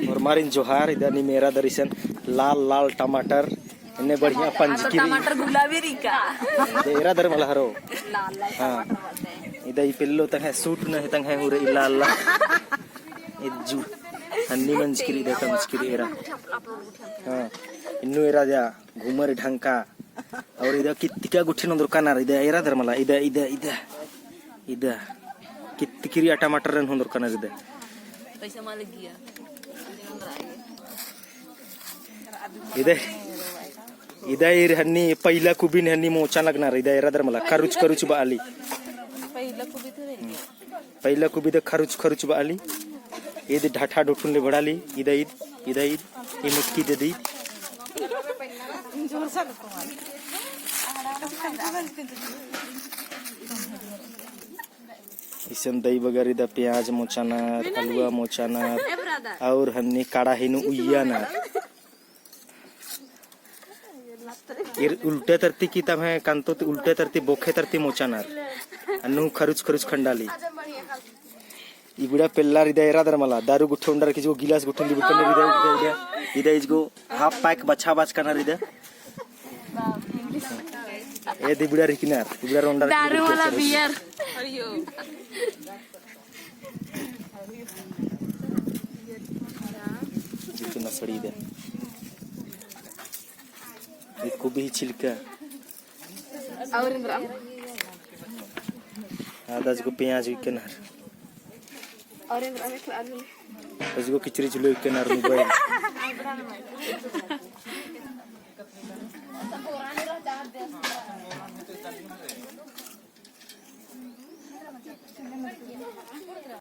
और मारिन जोहार इधर नी मेरा दरिसन लाल लाल टमाटर इन्हें बढ़िया पंचकी टमाटर गुलाबी रिका तेरा दर मला हरो लाल लाल टमाटर बोलते हैं इधर पिल्लो तंग है सूट न तंग है हुरे लाल लाल इज्जू अन्नी मंचकी इधर कंचकी एरा हाँ इन्नु एरा जा घूमर ढंका और इधर कितका गुठी नंदर कानार इधर एरा दर मला इधर इधर इधर इधर कितकिरी टमाटर रन नंदर कानार इधर पैसा माल गया इधर इधर हन्नी पहिला कुबीन हन्नी मोचा लगणार इधर एरा दर मला खरुच खरुच बाली पहिला कुबी द खरुच खरुच बाली इधर ढाठा डोटून ले बड़ाली इधर इधर ये मुटकी दे दी इसन दही बगर इधर प्याज मोचानार अलुआ मोचानार और हन्नी काड़ा हिनु उइयानार ये उल्टे तरती की तब है कांतो उल्टे तरती बोखे तरती मोचानार अन्नू खरुच खरुच खंडाली इबड़ा पेल्लार इधर एरा दर मला दारू गुट्ठे उंडर किसी को गिलास गुट्ठे ली बिटन इधर इधर इधर इसको हाफ पैक बच्चा बाच करना इधर ये दिबड़ा रिकिनार दिबड़ा रोंडर दारू वाला बियर अयो जितना सड़ी दे इसको भी छिलका और इंद्रा आधा इसको प्याज भी किनार और इंद्रा में खिला दूँ इसको किचरी चुलो किनार में